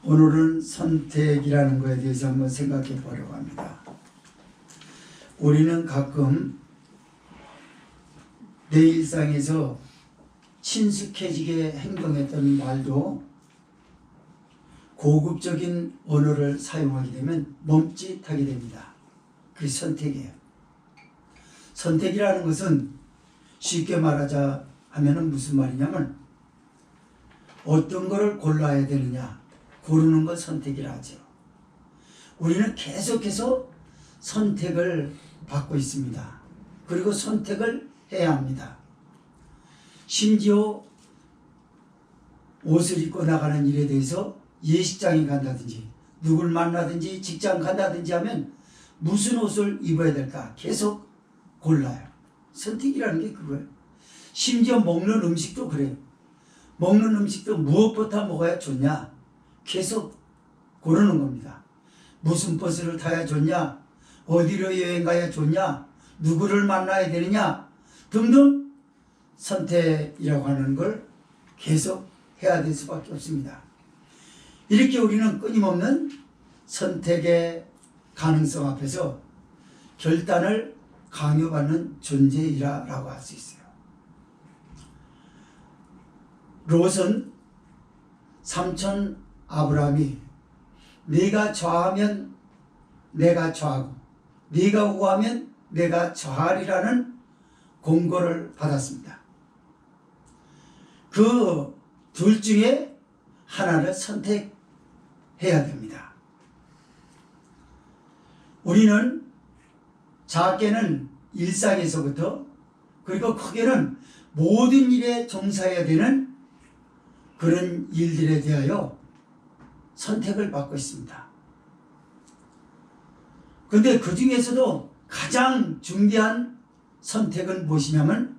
오늘은 선택이라는 것에 대해서 한번 생각해 보려고 합니다. 우리는 가끔 내 일상에서 친숙해지게 행동했던 말도 고급적인 언어를 사용하게 되면 멈칫하게 됩니다. 그게 선택이에요. 선택이라는 것은 쉽게 말하자 하면은 무슨 말이냐면 어떤 거를 골라야 되느냐, 고르는 걸 선택이라 하죠. 우리는 계속해서 선택을 받고 있습니다. 그리고 선택을 해야 합니다. 심지어 옷을 입고 나가는 일에 대해서 예식장에 간다든지 누굴 만나든지 직장 간다든지 하면 무슨 옷을 입어야 될까 계속 골라요. 선택이라는 게 그거예요. 심지어 먹는 음식도 그래요. 먹는 음식도 무엇부터 먹어야 좋냐 계속 고르는 겁니다. 무슨 버스를 타야 좋냐, 어디로 여행 가야 좋냐, 누구를 만나야 되느냐 등등 선택이라고 하는 걸 계속 해야 될 수밖에 없습니다. 이렇게 우리는 끊임없는 선택의 가능성 앞에서 결단을 강요받는 존재이라고 할 수 있어요. 롯은 삼촌 아브라함이 네가 좌하면 내가 좌하고 네가 우하면 내가 좌하리라는 공고를 받았습니다. 그 둘 중에 하나를 선택해야 됩니다. 우리는 작게는 일상에서부터 그리고 크게는 모든 일에 종사해야 되는 그런 일들에 대하여 선택을 받고 있습니다. 그런데 그 중에서도 가장 중대한 선택은 무엇이냐면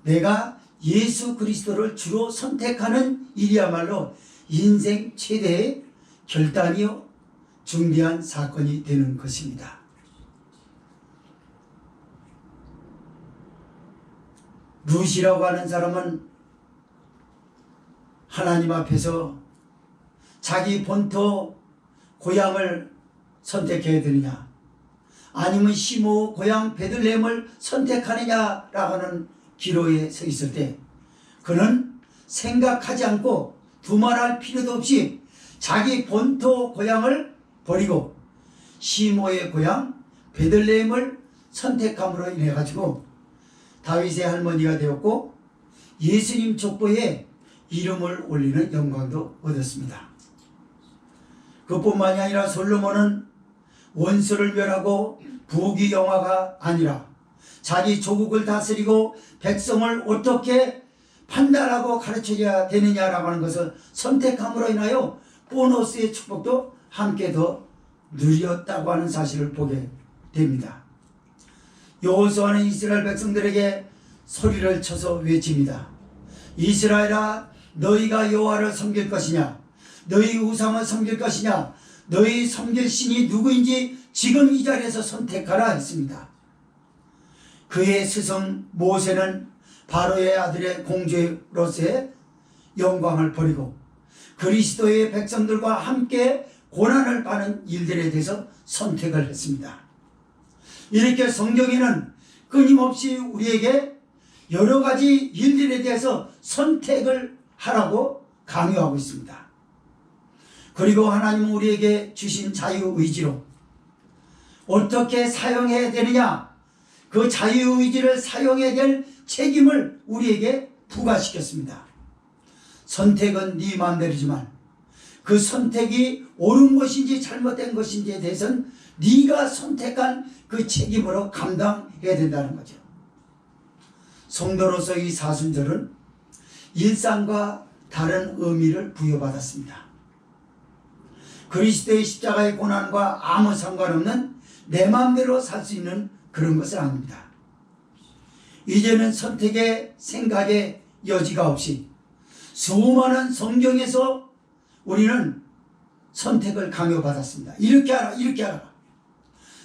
내가 예수 그리스도를 주로 선택하는 일이야말로 인생 최대의 결단이요 중대한 사건이 되는 것입니다. 룻이라고 하는 사람은 하나님 앞에서 자기 본토 고향을 선택해야 되느냐 아니면 시므 고향 베들레헴을 선택하느냐라고 하는 기로에 서 있을 때 그는 생각하지 않고 두말할 필요도 없이 자기 본토 고향을 버리고 시므의 고향 베들레헴을 선택함으로 인해 가지고 다윗의 할머니가 되었고 예수님 족보에 이름을 올리는 영광도 얻었습니다. 그뿐만이 아니라 솔로몬은 원수를 멸하고 부귀영화가 아니라 자기 조국을 다스리고 백성을 어떻게 판단하고 가르쳐야 되느냐라고 하는 것을 선택함으로 인하여 보너스의 축복도 함께 더 누렸다고 하는 사실을 보게 됩니다. 여호수아는 이스라엘 백성들에게 소리를 쳐서 외칩니다. 이스라엘아 너희가 여호와를 섬길 것이냐 너희 우상을 섬길 것이냐 너희 섬길 신이 누구인지 지금 이 자리에서 선택하라 했습니다. 그의 스승 모세는 바로의 아들의 공주로서의 영광을 버리고 그리스도의 백성들과 함께 고난을 받는 일들에 대해서 선택을 했습니다. 이렇게 성경에는 끊임없이 우리에게 여러 가지 일들에 대해서 선택을 하라고 강요하고 있습니다. 그리고 하나님은 우리에게 주신 자유의지로 어떻게 사용해야 되느냐 그 자유의지를 사용해야 될 책임을 우리에게 부과시켰습니다. 선택은 네 마음대로지만 그 선택이 옳은 것인지 잘못된 것인지에 대해서는 네가 선택한 그 책임으로 감당해야 된다는 거죠. 성도로서 이 사순절은 일상과 다른 의미를 부여받았습니다. 그리스도의 십자가의 고난과 아무 상관없는 내 마음대로 살 수 있는 그런 것은 아닙니다. 이제는 선택의 생각의 여지가 없이 수많은 성경에서 우리는 선택을 강요받았습니다. 이렇게 하라 이렇게 하라.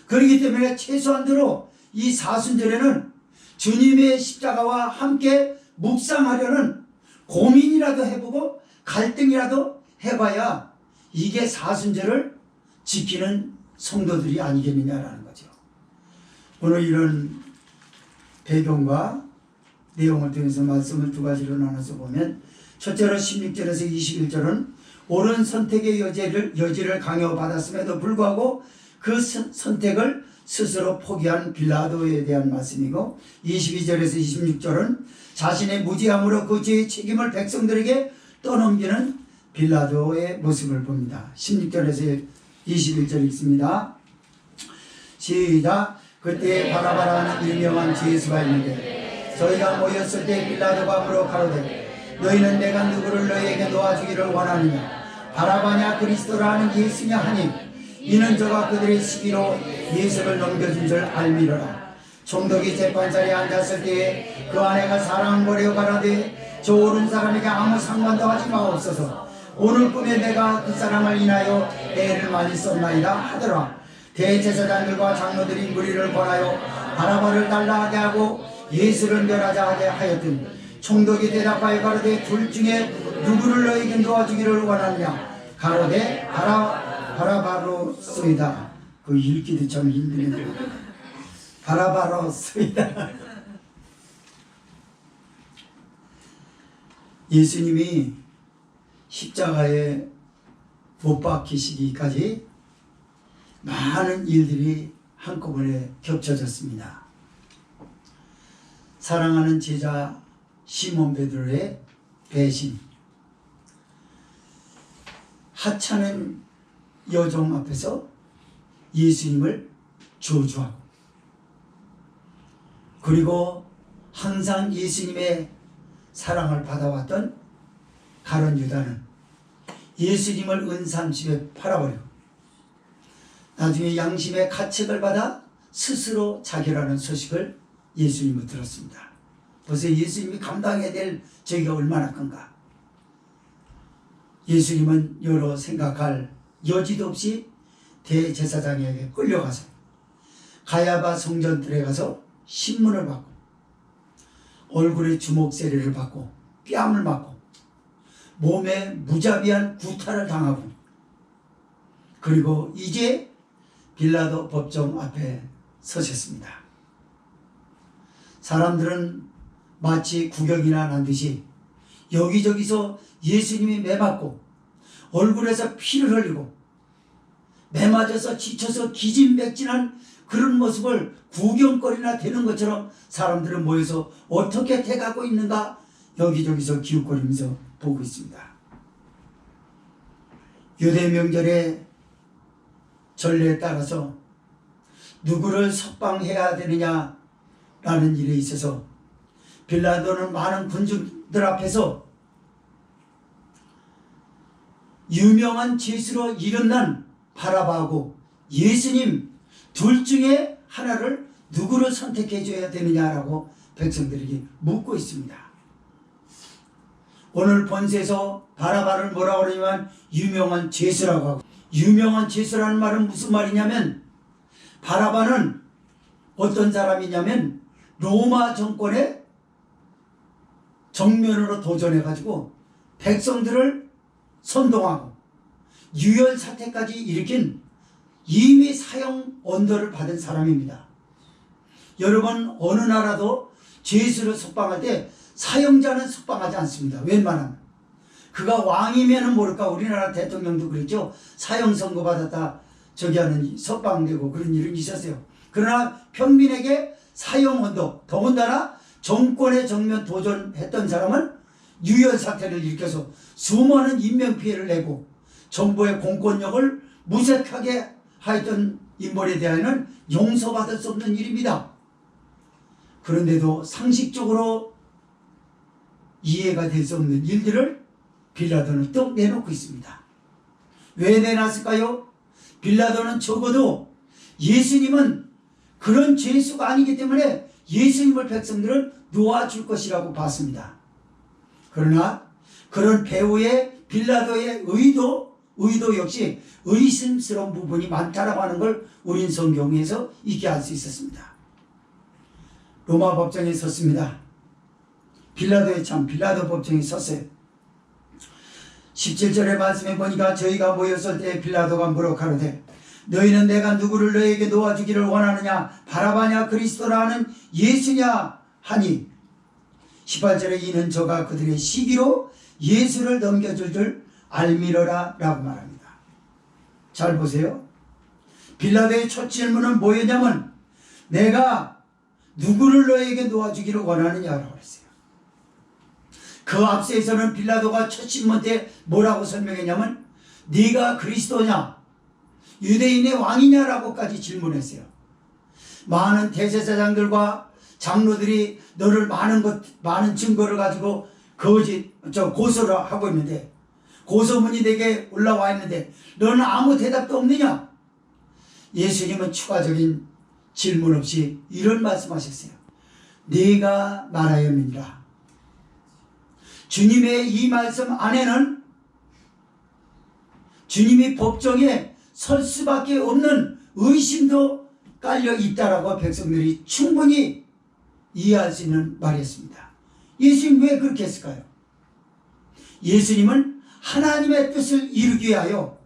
그렇기 때문에 최소한대로 이 사순절에는 주님의 십자가와 함께 묵상하려는 고민이라도 해보고 갈등이라도 해봐야 이게 사순절을 지키는 성도들이 아니겠느냐라는 거죠. 오늘 이런 배경과 내용을 통해서 말씀을 두 가지로 나눠서 보면, 첫째로 16절에서 21절은 옳은 선택의 여지를 강요받았음에도 불구하고 그 선택을 스스로 포기한 빌라도에 대한 말씀이고, 22절에서 26절은 자신의 무지함으로 그 죄의 책임을 백성들에게 떠넘기는 빌라도의 모습을 봅니다. 16절에서 21절 읽습니다. 시작. 그때 바라바라는 유명한 죄수가 있는데 저희가 모였을 때 빌라도가 물어 가로되 너희는 내가 누구를 너희에게 놓아주기를 원하느냐, 바라바냐 그리스도라는 예수냐 하니, 이는 저가 그들의 시기로 예수를 넘겨준 줄 알미러라. 총독이 재판자리에 앉았을 때에 그 아내가 사랑을 보려 가라되 저 옳은 사람에게 아무 상관도 하지 마옵소서. 오늘 꿈에 내가 그 사람을 인하여 애를 많이 썼나이다 하더라. 대제사장들과 장로들이 무리를 권하여 바라바를 달라하게 하고 예수를 멸하자 하게 하였더니 총독이 대답하여 가로되 둘 중에 누구를 너에게 놓아주기를 원하느냐, 가로되 바라바로소이다. 그 읽기도 참 힘드네. 바라바로소이다. 예수님이 십자가에 못 박히시기까지 많은 일들이 한꺼번에 겹쳐졌습니다. 사랑하는 제자 시몬 베드로의 배신, 하찮은 여종 앞에서 예수님을 저주하고, 그리고 항상 예수님의 사랑을 받아왔던 가룟 유다는 예수님을 은삼십에 팔아버리고 나중에 양심의 가책을 받아 스스로 자결하는 소식을 예수님은 들었습니다. 벌써 예수님이 감당해야 될 저희가 얼마나 큰가. 예수님은 여러 생각할 여지도 없이 대제사장에게 끌려가서 가야바 성전들에 가서 신문을 받고 얼굴에 주먹 세례를 받고 뺨을 맞고 몸에 무자비한 구타를 당하고, 그리고 이제 빌라도 법정 앞에 서셨습니다. 사람들은 마치 구경이나 난 듯이 여기저기서 예수님이 매맞고 얼굴에서 피를 흘리고 매맞아서 지쳐서 기진맥진한 그런 모습을 구경거리나 되는 것처럼 사람들은 모여서 어떻게 돼가고 있는가 여기저기서 기웃거리면서 보고 있습니다. 유대 명절의 전례에 따라서 누구를 석방해야 되느냐라는 일에 있어서 빌라도는 많은 군중들 앞에서 유명한 죄수로 이름난 바라바하고 예수님 둘 중에 하나를 누구를 선택해 줘야 되느냐라고 백성들에게 묻고 있습니다. 오늘 본세에서 바라바를 뭐라고 그러냐면 유명한 죄수라고 하고, 유명한 죄수라는 말은 무슨 말이냐면, 바라바는 어떤 사람이냐면 로마 정권에 정면으로 도전해가지고 백성들을 선동하고 유혈 사태까지 일으킨 이미 사형 언도를 받은 사람입니다. 여러분, 어느 나라도 죄수를 석방할 때 사형자는 석방하지 않습니다. 웬만하면. 그가 왕이면은 모를까, 우리나라 대통령도 그랬죠. 사형 선고 받았다 저기 하는 석방되고 그런 일은 있었어요. 그러나 평민에게 사형 언도, 더군다나 정권에 정면 도전했던 사람은 유혈 사태를 일으켜서 수많은 인명피해를 내고 정부의 공권력을 무색하게 하였던 인물에 대하여는 용서받을 수 없는 일입니다. 그런데도 상식적으로 이해가 될 수 없는 일들을 빌라도는 또 내놓고 있습니다. 왜 내놨을까요? 빌라도는 적어도 예수님은 그런 죄수가 아니기 때문에 예수님을 백성들은 놓아줄 것이라고 봤습니다. 그러나 그런 배우의 빌라도의 의도 역시 의심스러운 부분이 많다라고 하는 걸 우린 성경에서 있게 알 수 있었습니다. 로마 법정에 섰습니다. 빌라도 법정에 섰어요. 17절의 말씀에 보니까 저희가 모였을 때 빌라도가 물어 가로되 너희는 내가 누구를 너에게 놓아주기를 원하느냐 바라바냐 그리스도라 하는 예수냐 하니 18절에 이는 저가 그들의 시기로 예수를 넘겨줄 줄 알미러라 라고 말합니다. 잘 보세요. 빌라도의 첫 질문은 뭐였냐면 내가 누구를 너에게 놓아주기를 원하느냐라고 했어요. 그 앞서에서는 빌라도가 첫 질문 때 뭐라고 설명했냐면 네가 그리스도냐 유대인의 왕이냐라고까지 질문했어요. 많은 대제사장들과 장로들이 너를 많은 증거를 가지고 고소를 하고 있는데 고소문이 내게 올라와 있는데 너는 아무 대답도 없느냐? 예수님은 추가적인 질문 없이 이런 말씀하셨어요. 네가 말하였느니라. 주님의 이 말씀 안에는 주님이 법정에 설 수밖에 없는 의심도 깔려 있다라고 백성들이 충분히 이해할 수 있는 말이었습니다. 예수님 왜 그렇게 했을까요? 예수님은 하나님의 뜻을 이루기 위하여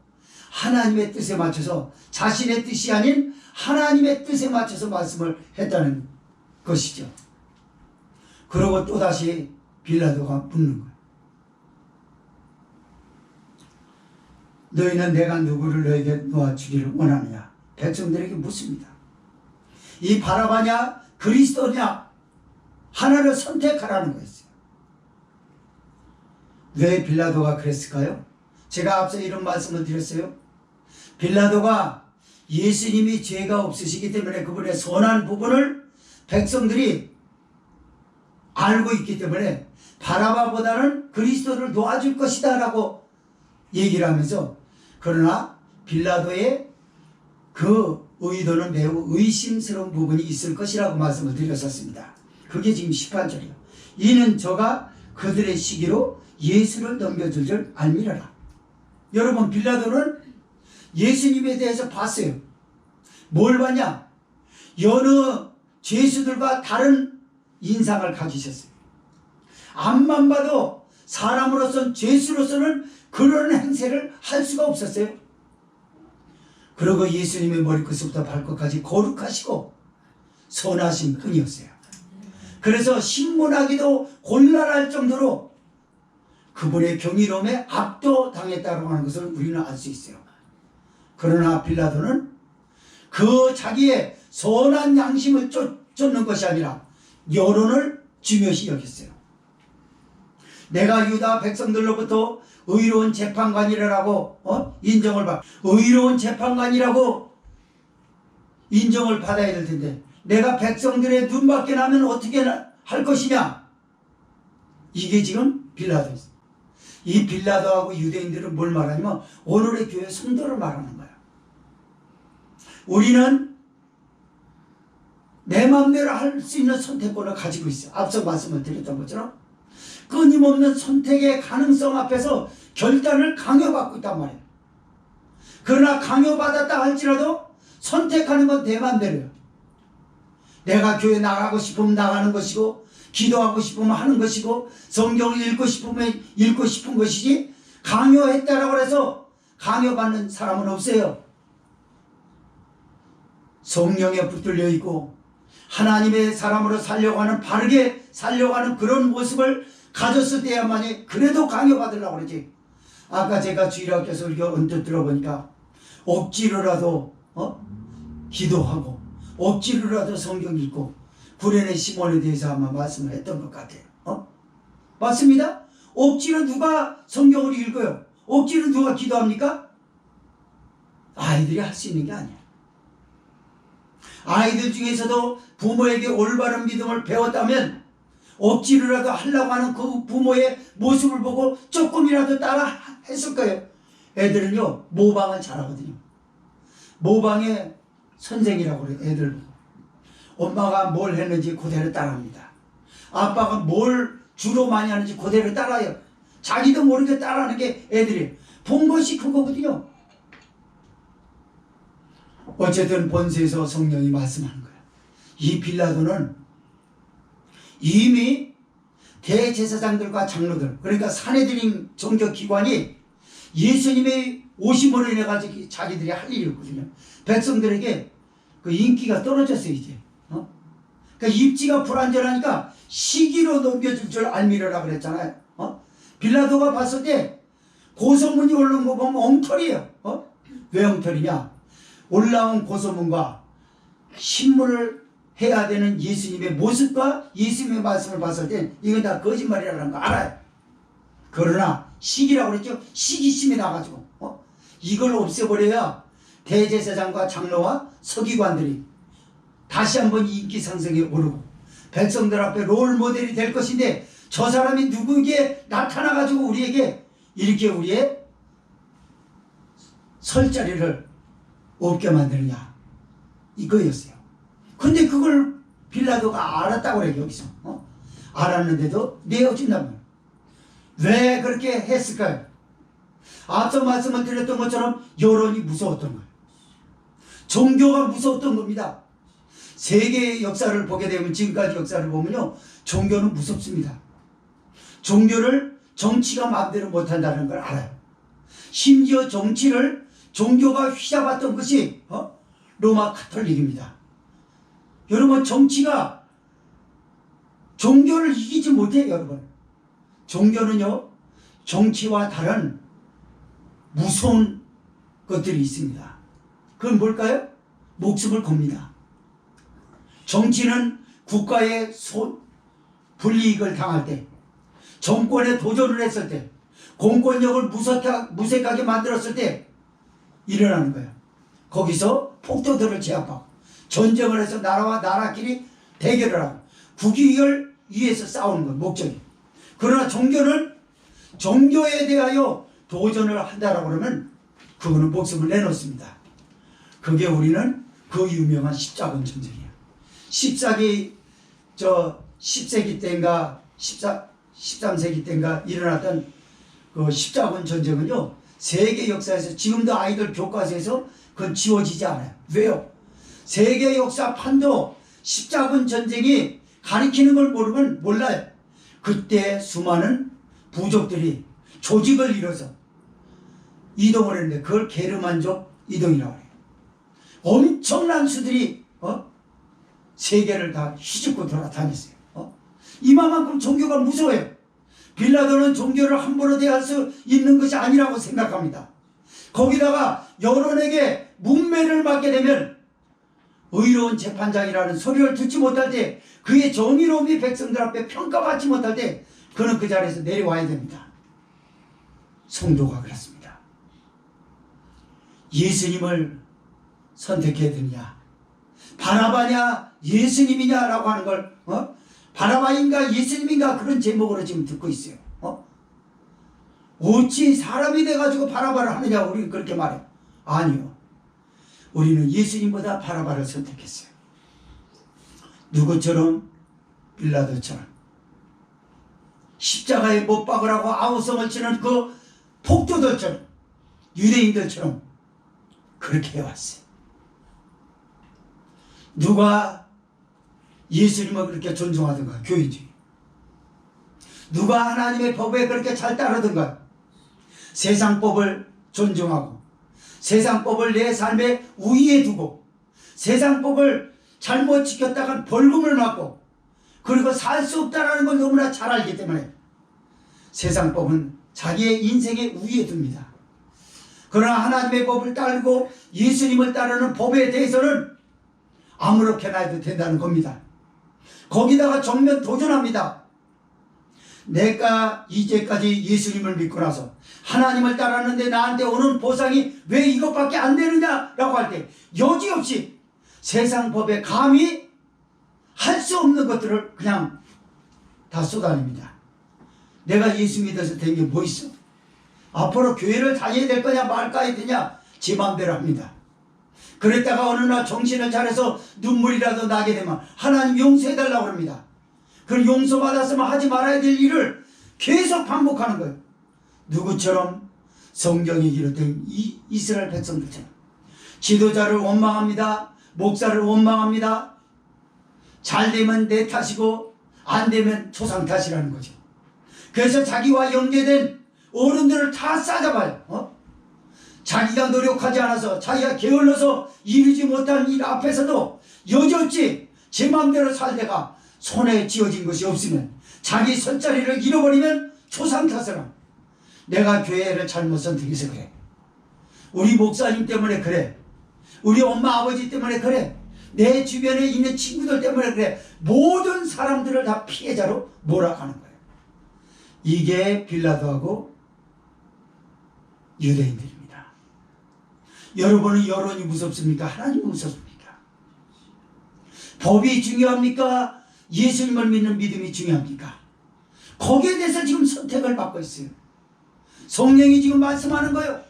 하나님의 뜻에 맞춰서 자신의 뜻이 아닌 하나님의 뜻에 맞춰서 말씀을 했다는 것이죠. 그러고 또다시 빌라도가 묻는 거예요. 너희는 내가 누구를 너에게 놓아주기를 원하느냐? 백성들에게 묻습니다. 이 바라바냐 그리스도냐 하나를 선택하라는 거였어요. 왜 빌라도가 그랬을까요? 제가 앞서 이런 말씀을 드렸어요. 빌라도가 예수님이 죄가 없으시기 때문에 그분의 선한 부분을 백성들이 알고 있기 때문에 바라바보다는 그리스도를 놓아줄 것이다 라고 얘기를 하면서 그러나 빌라도의 그 의도는 매우 의심스러운 부분이 있을 것이라고 말씀을 드렸었습니다. 그게 지금 18절이에요. 이는 저가 그들의 시기로 예수를 넘겨줄 줄 알미러라. 여러분 빌라도는 예수님에 대해서 봤어요. 뭘 봤냐? 여느 죄수들과 다른 인상을 가지셨어요. 앞만 봐도 사람으로서는 죄수로서는 그런 행세를 할 수가 없었어요. 그리고 예수님의 머리끝부터 발끝까지 거룩하시고 선하신 분이었어요. 그래서 신문하기도 곤란할 정도로 그분의 경이로움에 압도당했다고 하는 것을 우리는 알 수 있어요. 그러나 빌라도는 그 자기의 선한 양심을 쫓는 것이 아니라 여론을 중요시 여겼어요. 내가 유다 백성들로부터 의로운 재판관이라고 의로운 재판관이라고 인정을 받아야 될 텐데 내가 백성들의 눈밖에 나면 어떻게 할 것이냐? 이게 지금 빌라도였어요. 이 빌라도하고 유대인들은 뭘 말하냐면 오늘의 교회 성도를 말하는 거야. 우리는 내 마음대로 할 수 있는 선택권을 가지고 있어요. 앞서 말씀을 드렸던 것처럼 끊임없는 선택의 가능성 앞에서 결단을 강요받고 있단 말이에요. 그러나 강요받았다 할지라도 선택하는 건 내 마음대로예요. 내가 교회 나가고 싶으면 나가는 것이고 기도하고 싶으면 하는 것이고 성경을 읽고 싶으면 읽고 싶은 것이지 강요했다라고 해서 강요받는 사람은 없어요. 성령에 붙들려 있고 하나님의 사람으로 살려고 하는 바르게 살려고 하는 그런 모습을 가졌을 때야만이 그래도 강요받으려고 그러지. 아까 제가 주일학교에서 우리가 언뜻 들어보니까 억지로라도 기도하고 억지로라도 성경 읽고 구레네 시몬에 대해서 아마 말씀을 했던 것 같아요. 맞습니다. 억지로 누가 성경을 읽어요? 억지로 누가 기도합니까? 아이들이 할 수 있는 게 아니에요. 아이들 중에서도 부모에게 올바른 믿음을 배웠다면 억지로라도 하려고 하는 그 부모의 모습을 보고 조금이라도 따라 했을 거예요. 애들은요 모방을 잘하거든요. 모방의 선생이라고 그래요. 애들 보고 엄마가 뭘 했는지 그대로 따라합니다. 아빠가 뭘 주로 많이 하는지 그대로 따라해요. 자기도 모르게 따라하는 게 애들이 본 것이 그거거든요. 어쨌든 본서에서 성령이 말씀하는 거예요. 이 빌라도는 이미 대제사장들과 장로들, 그러니까 산헤드린 종교기관이 예수님의 오심으로 인해 가지고 자기들이 할 일이 없거든요. 백성들에게 그 인기가 떨어졌어요 이제. 그러니까 입지가 불안전하니까 시기로 넘겨줄 줄 알미르라 그랬잖아요. 빌라도가 봤을 때 고소문이 올라온 거 보면 엉터리예요. 왜 엉터리냐? 올라온 고소문과 신문을 해야 되는 예수님의 모습과 예수님의 말씀을 봤을 때 이건 다 거짓말이라는 거 알아요. 그러나 시기라고 그랬죠. 시기심이 나가지고 이걸 없애버려야 대제사장과 장로와 서기관들이 다시 한번 인기 상승에 오르고 백성들 앞에 롤 모델이 될 것인데 저 사람이 누구에게 나타나가지고 우리에게 이렇게 우리의 설 자리를 없게 만드느냐 이거였어요. 근데 그걸 빌라도가 알았다고 그래요. 여기서 알았는데도 내어준다면 왜 그렇게 했을까요? 앞서 말씀을 드렸던 것처럼 여론이 무서웠던 거예요. 종교가 무서웠던 겁니다. 세계의 역사를 보게 되면 지금까지 역사를 보면요 종교는 무섭습니다. 종교를 정치가 마음대로 못한다는 걸 알아요. 심지어 정치를 종교가 휘잡았던 것이 로마 가톨릭입니다. 여러분 정치가 종교를 이기지 못해요. 여러분 종교는요 정치와 다른 무서운 것들이 있습니다. 그건 뭘까요? 목숨을 겁니다. 정치는 국가의 불이익을 당할 때, 정권에 도전을 했을 때, 공권력을 무색하게 만들었을 때 일어나는 거예요. 거기서 폭도들을 제압하고 전쟁을 해서 나라와 나라끼리 대결을 하고 국익을 위해서 싸우는 건 목적이. 그러나 종교는 종교에 대하여 도전을 한다라고 그러면 그거는 목숨을 내놓습니다. 그게 우리는 그 유명한 십자군 전쟁이에요. 10세기 때인가 13세기 때인가 일어났던 그 십자군 전쟁은요 세계 역사에서 지금도 아이들 교과서에서 그건 지워지지 않아요. 왜요? 세계 역사 판도 십자군 전쟁이 가리키는 걸 모르면 몰라요. 그때 수많은 부족들이 조직을 이뤄서 이동을 했는데 그걸 게르만족 이동이라고 해요. 엄청난 수들이 세계를 다 휘젓고 돌아다녔어요. 이만큼 종교가 무서워요. 빌라도는 종교를 함부로 대할 수 있는 것이 아니라고 생각합니다. 거기다가 여론에게 문매를 맞게 되면 의로운 재판장이라는 소리를 듣지 못할 때 그의 정의로움이 백성들 앞에 평가받지 못할 때 그는 그 자리에서 내려와야 됩니다. 성도가 그렇습니다. 예수님을 선택해야 되느냐 바나바냐 예수님이냐라고 하는 걸 바나바인가 예수님인가 그런 제목으로 지금 듣고 있어요. 어찌 사람이 돼가지고 바나바를 하느냐 우리는 그렇게 말해요. 아니요. 우리는 예수님보다 바나바를 선택했어요. 누구처럼? 빌라도처럼 십자가에 못 박으라고 아우성을 치는 그 폭도들처럼 유대인들처럼 그렇게 해왔어요. 누가 예수님을 그렇게 존중하던가 교인들이 누가 하나님의 법에 그렇게 잘 따르던가 세상 법을 존중하고 세상 법을 내 삶의 우위에 두고 세상 법을 잘못 지켰다간 벌금을 맞고 그리고 살 수 없다는 걸 너무나 잘 알기 때문에 세상 법은 자기의 인생의 우위에 둡니다. 그러나 하나님의 법을 따르고 예수님을 따르는 법에 대해서는 아무렇게나 해도 된다는 겁니다. 거기다가 정면 도전합니다. 내가 이제까지 예수님을 믿고 나서 하나님을 따랐는데 나한테 오는 보상이 왜 이것밖에 안 되느냐라고 할 때 여지없이 세상 법에 감히 할 수 없는 것들을 그냥 다 쏟아냅니다. 내가 예수 믿어서 된 게 뭐 있어? 앞으로 교회를 다녀야 될 거냐 말까 해야 되냐 제 마음대로 합니다. 그랬다가 어느 날 정신을 차려서 눈물이라도 나게 되면 하나님 용서해달라고 합니다. 그걸 용서받았으면 하지 말아야 될 일을 계속 반복하는 거예요. 누구처럼? 성경이 기록된 이스라엘 백성들처럼 지도자를 원망합니다. 목사를 원망합니다. 잘 되면 내 탓이고 안 되면 조상 탓이라는 거죠. 그래서 자기와 연계된 어른들을 다 싸잡아요. 자기가 노력하지 않아서 자기가 게을러서 이루지 못한 일 앞에서도 여지없이 제 마음대로 살다가 손에 쥐어진 것이 없으면 자기 손자리를 잃어버리면 초상 탓을 내가 교회를 잘못 선택해서 그래. 우리 목사님 때문에 그래. 우리 엄마 아버지 때문에 그래. 내 주변에 있는 친구들 때문에 그래. 모든 사람들을 다 피해자로 몰아가는 거예요. 이게 빌라도하고 유대인들입니다. 여러분은 여론이 무섭습니까? 하나님이 무섭습니까? 법이 중요합니까? 예수님을 믿는 믿음이 중요합니까? 거기에 대해서 지금 선택을 받고 있어요. 성령이 지금 말씀하는 거예요.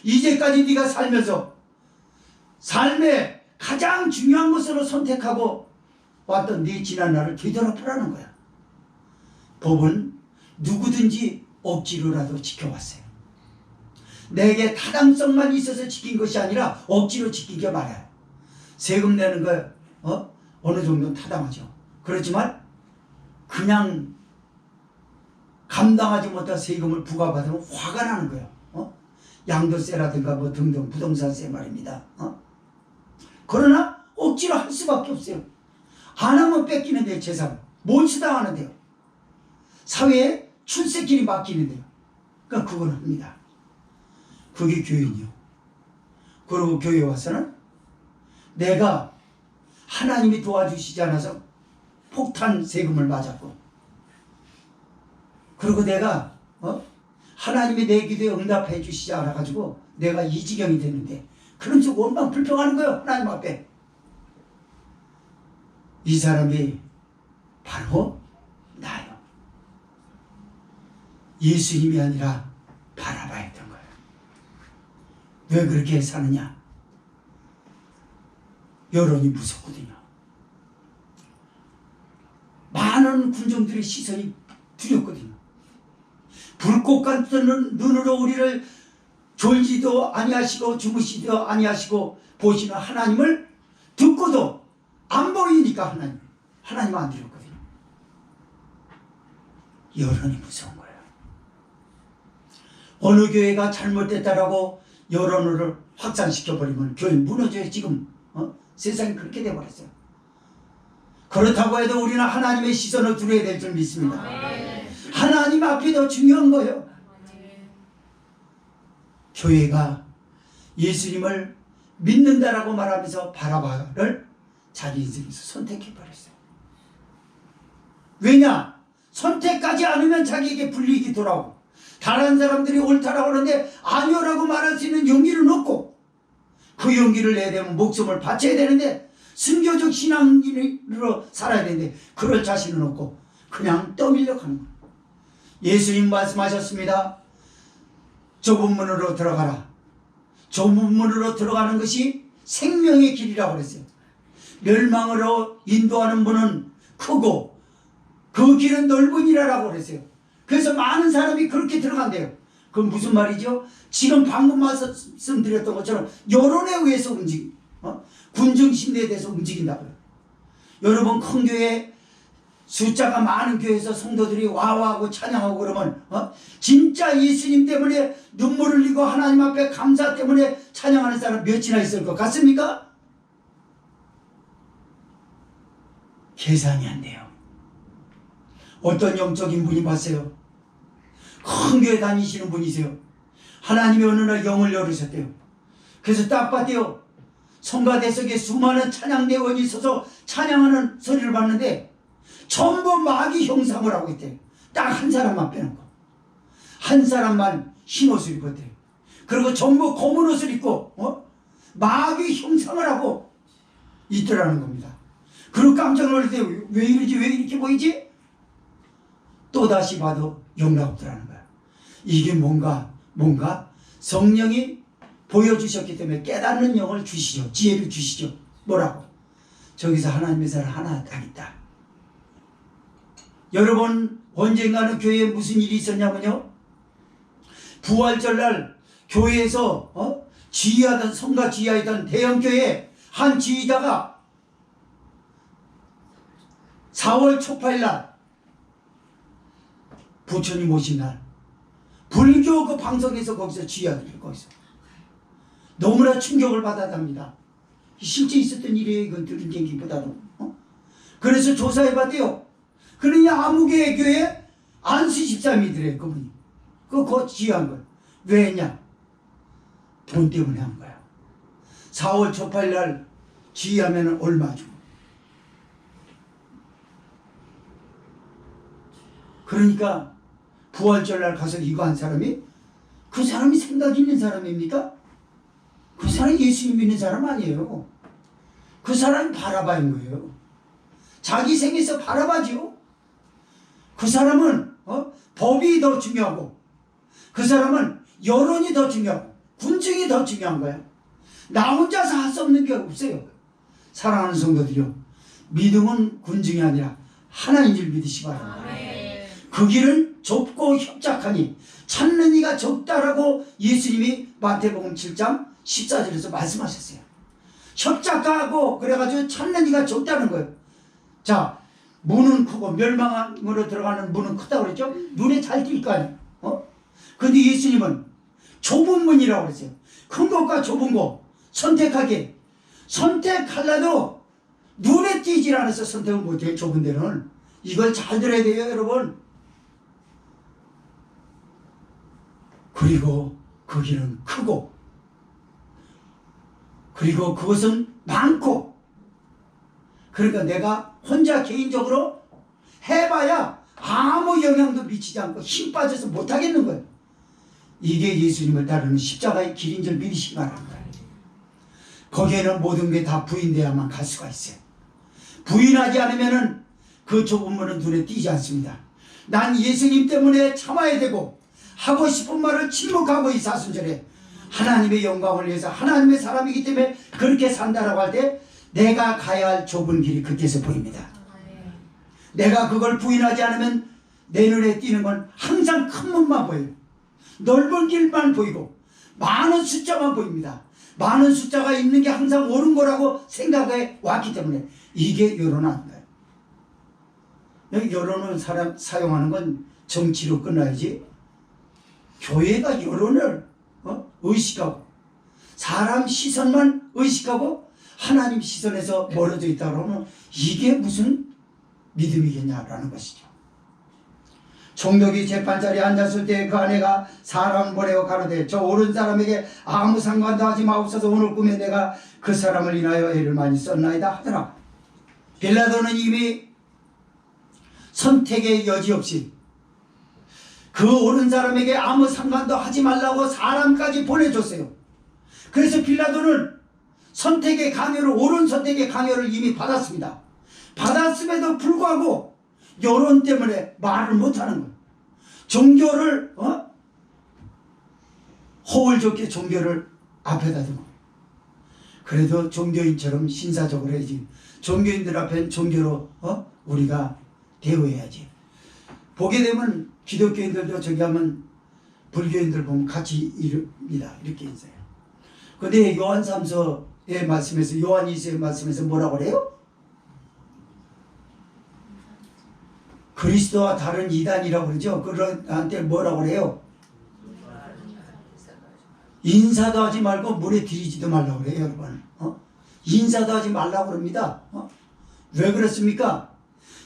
이제까지 네가 살면서 삶의 가장 중요한 것으로 선택하고 왔던 네 지난 날을 되돌아보라는 거야. 법은 누구든지 억지로라도 지켜왔어요. 내게 타당성만 있어서 지킨 것이 아니라 억지로 지키게 말아요. 세금 내는 거 어느 정도는 타당하죠. 그렇지만 그냥 감당하지 못한 세금을 부과받으면 화가 나는 거예요. 양도세라든가 뭐 등등 부동산세 말입니다. 그러나 억지로 할 수밖에 없어요. 안 하면 뺏기는데 재산 몰수당하는데요. 사회에 출세길이 막히는데요. 그러니까 그건 합니다. 그게 교인이요. 그리고 교회에 와서는 내가 하나님이 도와주시지 않아서 폭탄 세금을 맞았고, 그리고 내가 하나님이 내 기도에 응답해 주시지 않아가지고 내가 이 지경이 됐는데, 그런 쪽 원망 불평하는 거예요. 하나님 앞에. 이 사람이 바로 나요. 예수님이 아니라 바라바였던 거예요. 왜 그렇게 사느냐? 여론이 무섭거든요. 많은 군중들의 시선이 두렵거든요. 불꽃 같은 눈으로 우리를 졸지도 아니하시고 주무시지도 아니하시고 보시는 하나님을 듣고도 안 보이니까 하나님 안 두렵거든요. 여론이 무서운 거예요. 어느 교회가 잘못됐다라고 여론을 확산시켜버리면 교회 무너져요. 지금 세상이 그렇게 돼버렸어요. 그렇다고 해도 우리는 하나님의 시선을 두려야 될 줄 믿습니다. 하나님 앞이 더 중요한 거예요. 교회가 예수님을 믿는다라고 말하면서 바라바를 자기 인생에서 선택해버렸어요. 왜냐? 선택하지 않으면 자기에게 불이익이 돌아오고, 다른 사람들이 옳다라고 하는데 아니오라고 말할 수 있는 용기를 얻고, 그 용기를 내야 되면 목숨을 바쳐야 되는데, 순교적 신앙인으로 살아야 되는데 그럴 자신은 없고 그냥 떠밀려 가는 거예요. 예수님 말씀하셨습니다. 좁은 문으로 들어가라. 좁은 문으로 들어가는 것이 생명의 길이라고 그랬어요. 멸망으로 인도하는 문은 크고 그 길은 넓으니라라고 그랬어요. 그래서 많은 사람이 그렇게 들어간대요. 그건 무슨 말이죠? 지금 방금 말씀드렸던 것처럼 여론에 의해서 군중심리에 대해서 움직인다고요. 여러분, 큰 교회, 숫자가 많은 교회에서 성도들이 와와하고 찬양하고 그러면 진짜 예수님 때문에 눈물 흘리고 하나님 앞에 감사 때문에 찬양하는 사람 몇이나 있을 것 같습니까? 계산이 안 돼요. 어떤 영적인 분이 봤어요. 큰 교회 다니시는 분이세요. 하나님이 어느 날 영을 열으셨대요. 그래서 딱 봤대요. 성가대석에 수많은 찬양대원이 있어서 찬양하는 소리를 봤는데 전부 마귀 형상을 하고 있대요. 딱 한 사람만 빼놓고. 한 사람만 흰 옷을 입었대요. 그리고 전부 검은 옷을 입고 마귀 형상을 하고 있더라는 겁니다. 그리고 깜짝 놀랄 때 왜 이러지? 왜 이렇게 보이지? 또다시 봐도 영락 없더라는 거야. 이게 뭔가 성령이 보여주셨기 때문에 깨닫는 영을 주시죠. 지혜를 주시죠. 뭐라고? 저기서 하나님의 사람 하나 딱 있다. 여러분, 언젠가는 교회에 무슨 일이 있었냐면요, 부활절날 교회에서 지휘하던, 성가 지휘하던 대형교회 한 지휘자가 4월 초파일날 부처님 오신 날 불교 그 방송에서 거기서 지휘하더래요. 거기서 너무나 충격을 받았답니다. 실제 있었던 일이에요. 이건 들은 얘기보다도. 그래서 조사해봤대요. 그러냐 아무개 교회 안수 13이더래 그분이. 그거 지휘한 거예요. 왜 했냐? 돈 때문에 한 거야. 4월 초 8일 날 지휘하면 얼마 주고. 그러니까 부활절 날 가서 이거 한 사람이 그 사람이 생각 있는 사람입니까? 그 사람이 예수님 믿는 사람 아니에요. 그 사람이 바라바인 거예요. 자기 생에서 바라바지요. 그 사람은 법이 더 중요하고 그 사람은 여론이 더 중요하고 군중이 더 중요한 거야. 나 혼자서 할 수 없는 게 없어요. 사랑하는 성도들이요. 믿음은 군중이 아니라 하나인 줄 믿으시 바랍니다. 그 길은 좁고 협착하니 찾는 이가 적다라고 예수님이 마태복음 7장 14절에서 말씀하셨어요. 협착하고 그래가지고 찾는 이가 적다는 거예요. 자, 문은 크고 멸망으로 들어가는 문은 크다고 그랬죠? 눈에 잘 띌 거 아니에요. 근데 예수님은 좁은 문이라고 그랬어요. 큰 것과 좁은 거 선택하게. 선택하려도 눈에 띄질 않아서 선택을 못해요. 좁은 데는. 이걸 잘 들어야 돼요, 여러분. 그리고 그 길은 크고 그리고 그것은 많고 그러니까 내가 혼자 개인적으로 해봐야 아무 영향도 미치지 않고 힘 빠져서 못하겠는 거예요. 이게 예수님을 따르는 십자가의 길인 줄 믿으시기 바랍니다. 거기에는 모든 게 다 부인돼야만 갈 수가 있어요. 부인하지 않으면 그 좁은 문은 눈에 띄지 않습니다. 난 예수님 때문에 참아야 되고 하고 싶은 말을 침묵하고 이 사순절에 하나님의 영광을 위해서 하나님의 사람이기 때문에 그렇게 산다라고 할 때 내가 가야 할 좁은 길이 그때서 보입니다. 내가 그걸 부인하지 않으면 내 눈에 띄는 건 항상 큰 문만 보여요. 넓은 길만 보이고 많은 숫자만 보입니다. 많은 숫자가 있는 게 항상 옳은 거라고 생각해 왔기 때문에 이게 여론한 거예요. 여기 여론을 사용하는 건 정치로 끝나야지. 교회가 여론을 의식하고 사람 시선만 의식하고 하나님 시선에서 멀어져 있다 그러면 이게 무슨 믿음이겠냐라는 것이죠. 총독이 재판자리에 앉았을 때 그 아내가 사람 보내어 가로되 저 옳은 사람에게 아무 상관도 하지 마옵소서. 오늘 꿈에 내가 그 사람을 인하여 애를 많이 썼나이다 하더라. 빌라도는 이미 선택의 여지 없이 그 옳은 사람에게 아무 상관도 하지 말라고 사람까지 보내줬어요. 그래서 빌라도는 선택의 강요를 옳은 선택의 강요를 이미 받았습니다. 받았음에도 불구하고 여론 때문에 말을 못하는 거예요. 종교를 허울 좋게 종교를 앞에다 두고 그래도 종교인처럼 신사적으로 해야지. 종교인들 앞엔 종교로 우리가 대우해야지. 보게 되면 기독교인들도 저기 하면 불교인들 보면 같이 이릅니다. 이렇게 인사해요. 근데 요한 3서의 말씀에서 요한 2서의 말씀에서 뭐라고 그래요? 그리스도와 다른 이단이라고 그러죠. 그런한테 뭐라고 그래요? 인사도 하지 말고 물에 들이지도 말라고 그래요, 여러분. 인사도 하지 말라고 그럽니다. 왜 그렇습니까?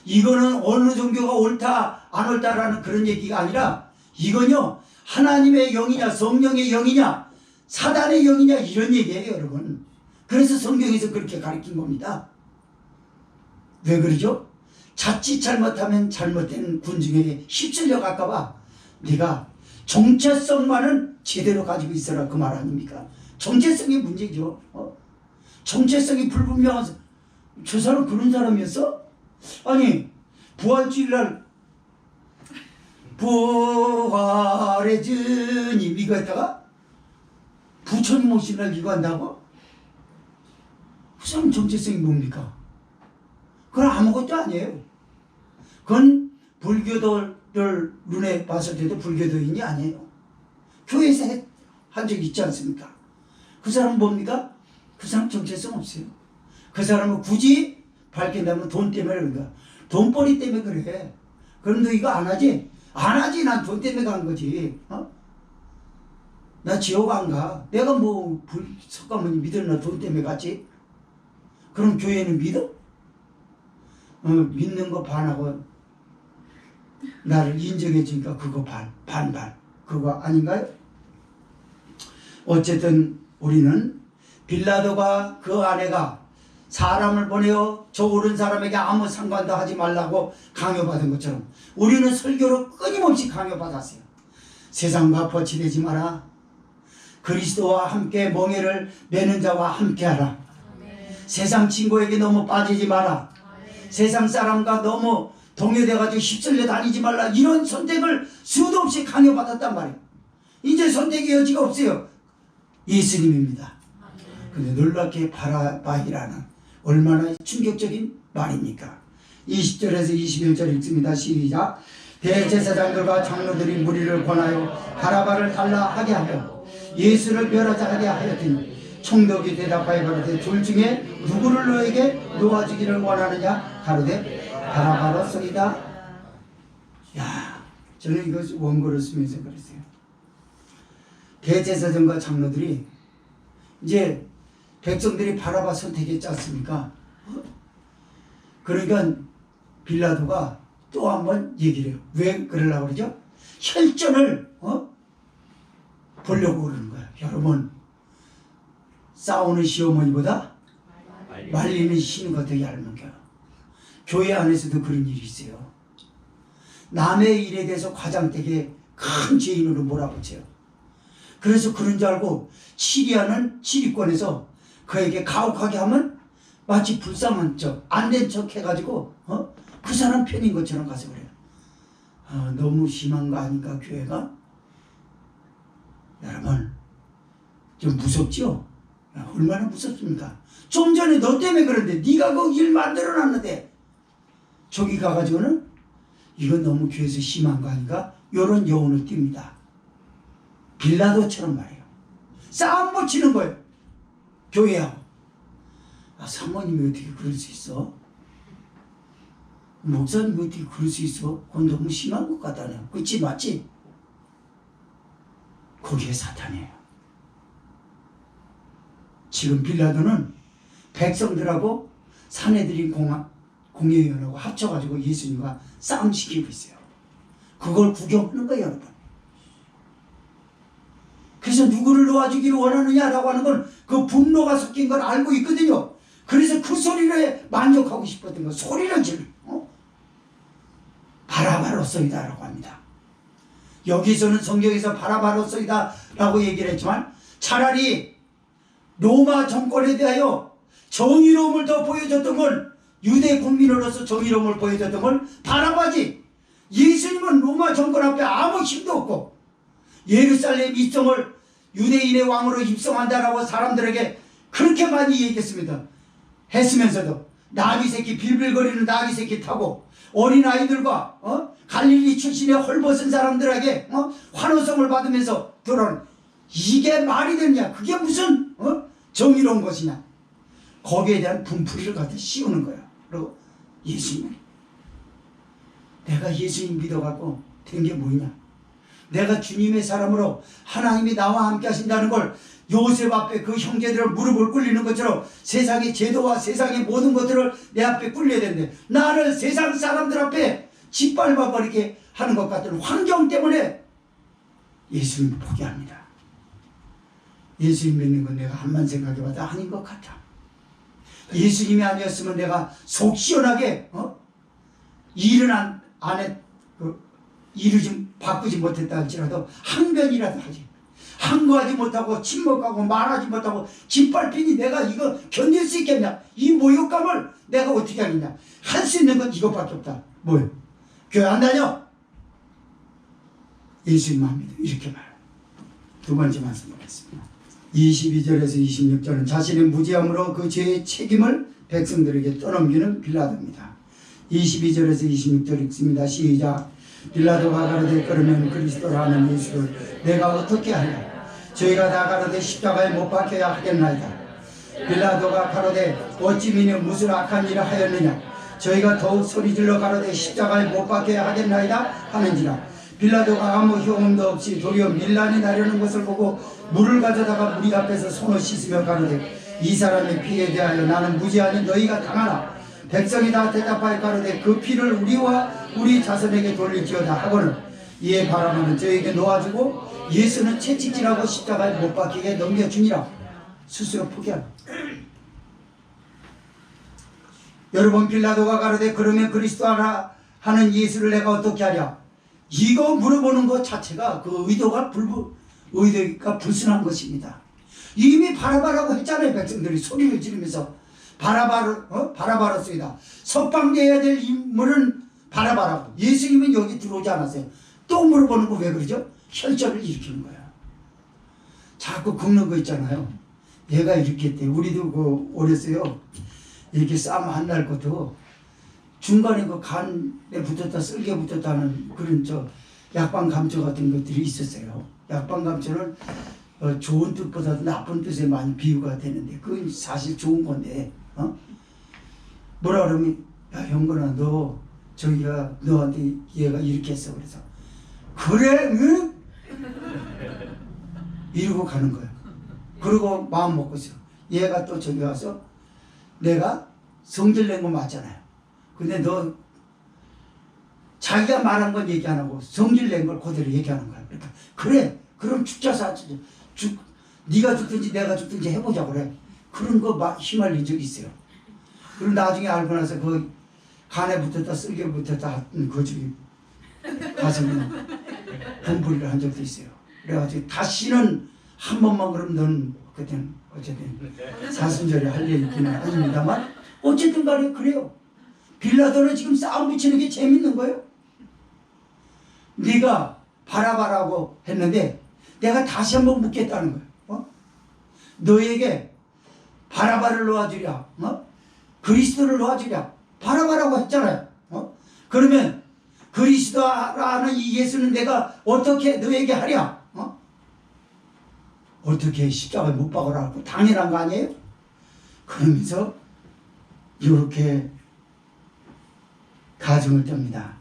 이거는 어느 종교가 옳다 안 옳다라는 그런 얘기가 아니라 이건요 하나님의 영이냐 성령의 영이냐 사단의 영이냐 이런 얘기예요, 여러분. 그래서 성경에서 그렇게 가르친 겁니다. 왜 그러죠? 자칫 잘못하면 잘못된 군중에게 휩쓸려 갈까봐 네가 정체성만은 제대로 가지고 있어라 그 말 아닙니까? 정체성이 문제죠. 정체성이 불분명한 저 사람 그런 사람이었어? 아니 부활주일날 부활의 주님 이거 했다가 부처님 오신 날 이거 한다고? 그 사람 정체성이 뭡니까? 그건 아무것도 아니에요. 그건 불교도를 눈에 봤을 때도 불교도인이 아니에요. 교회에서 한 적 있지 않습니까? 그 사람은 뭡니까? 그 사람 정체성 없어요. 그 사람은 굳이 밝힌다면 돈 때문에 그런가? 돈벌이 때문에 그래. 그럼 너 이거 안 하지? 안 하지. 난 돈 때문에 간 거지. 나 지옥 안 가. 내가 뭐 석가모니 믿었나 돈 때문에 갔지? 그럼 교회는 믿어? 믿는 거 반하고 나를 인정해 주니까 그거 반. 그거 아닌가요? 어쨌든 우리는 빌라도가 그 아내가 사람을 보내어 저 옳은 사람에게 아무 상관도 하지 말라고 강요받은 것처럼 우리는 설교로 끊임없이 강요받았어요. 세상과 버치되지 마라. 그리스도와 함께 멍에를 매는 자와 함께하라. 세상 친구에게 너무 빠지지 마라. 세상 사람과 너무 동요돼가지고 휩쓸려 다니지 말라. 이런 선택을 수도 없이 강요받았단 말이에요. 이제 선택의 여지가 없어요. 예수님입니다. 근데 놀랍게 바라바이라는 얼마나 충격적인 말입니까? 20절에서 21절 읽습니다. 시작. 대제사장들과 장로들이 무리를 권하여 바라바를 달라 하게 하여 예수를 멸하자 하게 하였더니 총독이 대답하여 가로되 둘 중에 누구를 너에게 놓아주기를 원하느냐? 가로되 바라바로소이다. 야, 저는 이거 원고를 쓰면서 그랬어요. 대제사장과 장로들이 이제 백성들이 바라바 선택했지 않습니까? 그러니까 빌라도가 또 한번 얘기를 해요. 왜 그러려고 그러죠? 혈전을 보려고 그러는 거예요. 여러분, 싸우는 시어머니보다 말리는 시누가 더 얇은 거예요. 교회 안에서도 그런 일이 있어요. 남의 일에 대해서 과장되게 큰 죄인으로 몰아붙여요. 그래서 그런 줄 알고 치리하는 치리권에서 그에게 가혹하게 하면 마치 불쌍한 척, 안 된 척 해가지고 그 사람 편인 것처럼 가서 그래요. 너무 심한 거 아닌가 교회가? 여러분 좀 무섭죠? 얼마나 무섭습니까? 좀 전에 너 때문에 그런데 네가 그 일 만들어놨는데 저기 가가지고는 이건 너무 교회에서 심한 거 아닌가? 이런 여운을 띱니다. 빌라도처럼 말이에요. 싸움 붙이는 거예요. 교회하고. 사모님이 어떻게 그럴 수 있어? 목사님이 어떻게 그럴 수 있어? 그건 너무 심한 것 같다네요. 그치 맞지? 거기에 사탄이에요. 지금 빌라도는 백성들하고 사내들인 공회의원하고 합쳐가지고 예수님과 싸움시키고 있어요. 그걸 구경하는 거예요, 여러분. 그래서 누구를 놓아주기를 원하느냐라고 하는 건 그 분노가 섞인 걸 알고 있거든요. 그래서 그 소리를 만족하고 싶었던 거, 소리를 질러. 바라바로소이다라고 합니다. 여기서는 성경에서 바라바로소이다라고 얘기를 했지만 차라리 로마 정권에 대하여 정의로움을 더 보여줬던 건 유대 국민으로서 정의로움을 보여줬던 건 바라바지. 예수님은 로마 정권 앞에 아무 힘도 없고 예루살렘 입성을 유대인의 왕으로 입성한다라고 사람들에게 그렇게 많이 얘기했습니다. 했으면서도 나귀 새끼 빌빌거리는 나귀 새끼 타고 어린아이들과 갈릴리 출신의 헐벗은 사람들에게 환호성을 받으면서 돌아오는 이게 말이 되냐? 그게 무슨 정의로운 것이냐? 거기에 대한 분풀이를 갖다 씌우는 거야. 그리고 예수님, 내가 예수님 믿어갖고 된 게 뭐냐? 내가 주님의 사람으로 하나님이 나와 함께 하신다는 걸 요셉 앞에 그 형제들을 무릎을 꿇리는 것처럼 세상의 제도와 세상의 모든 것들을 내 앞에 꿇려야 되는데 나를 세상 사람들 앞에 짓밟아 버리게 하는 것 같은 환경 때문에 예수님을 포기합니다. 예수님 믿는 건 내가 한만 생각해봐도 아닌 것 같아. 예수님이 아니었으면 내가 속 시원하게 일은 안에 일을 좀 바꾸지 못했다 할지라도 한 변이라도 하지. 항거하지 못하고 침묵하고 말하지 못하고 짓밟히니 내가 이거 견딜 수 있겠냐? 이 모욕감을 내가 어떻게 하겠냐? 할 수 있는 건 이것밖에 없다. 뭐요? 교회 안 다녀? 예수님만 믿어. 이렇게 말해요. 두 번째 말씀드리겠습니다. 22절에서 26절은 자신의 무지함으로 그 죄의 책임을 백성들에게 떠넘기는 빌라도입니다. 22절에서 26절 읽습니다. 시작. 빌라도가 가로되 그러면 그리스도라 하는 예수를 내가 어떻게 하냐? 저희가 다 가로되 십자가에 못 박혀야 하겠나이다. 빌라도가 가로되 어찌 미니 무슨 악한 일을 하였느냐? 저희가 더욱 소리질러 가로되 십자가에 못 박혀야 하겠나이다 하는지라. 빌라도가 아무 효험도 없이 도리어 밀란이 나려는 것을 보고 물을 가져다가 무리 앞에서 손을 씻으며 가로되 이 사람의 피에 대하여 나는 무죄하니 너희가 당하라. 백성이 다 대답하여 가로되 그 피를 우리와 우리 자손에게 돌릴지어다 하고는 이에 바라보는 저에게 놓아주고 예수는 채찍질하고 십자가에 못 박히게 넘겨주니라. 스스로 포기하라. 여러분, 빌라도가 가로되 그러면 그리스도 하나 하는 예수를 내가 어떻게 하랴? 이거 물어보는 것 자체가 그 의도가 불순한 것입니다. 이미 바라바라고 했잖아요. 백성들이 소리를 지르면서 바라바라소이다. 석방되어야 될 인물은 바라바라고. 예수님은 여기 들어오지 않았어요. 또 물어보는 거 왜 그러죠? 혈전을 일으키는 거야. 자꾸 긁는 거 있잖아요. 얘가 이렇게 했대. 우리도 그 어렸어요. 이렇게 싸움 안 날 것도 중간에 그 간에 붙었다 쓸개 붙었다 하는 그런 약방 감초 같은 것들이 있었어요. 약방 감초는 좋은 뜻보다도 나쁜 뜻에 많이 비유가 되는데 그건 사실 좋은 건데 뭐라 그러면 야 형건아 너 저기가 너한테 얘가 이렇게 했어. 그래서 그래 응? 이러고 가는 거예요. 그리고 마음 먹고 있어요. 얘가 또 저기 가서 내가 성질 낸 거 맞잖아요. 근데 너 자기가 말한 건 얘기 안 하고 성질 낸 걸 그대로 얘기하는 거야. 그러니까 그래 그럼 죽자서 네가 죽든지 내가 죽든지 해보자 그래. 그런 거 휘말린 적이 있어요. 그리고 나중에 알고 나서 그 간에 붙었다 쓸개 붙었다 하던 그 중에 가서는 분부리를 한 적도 있어요. 그래가지고 다시는 한 번만 그럼 너는 그때는 어쨌든 사순절에 할 얘기는 아닙니다만 어쨌든 간에 그래요. 빌라도는 지금 싸움 붙이는 게 재밌는 거예요. 네가 바라바라고 했는데 내가 다시 한번 묻겠다는 거예요. 너에게 바라바를 놓아주랴 그리스도를 놓아주랴. 바라바라고 했잖아요. 그러면 그리스도라는 이 예수는 내가 어떻게 너에게 하랴? 어떻게 십자가에 못 박으라고 당연한 거 아니에요? 그러면서 이렇게 가정을 떱니다.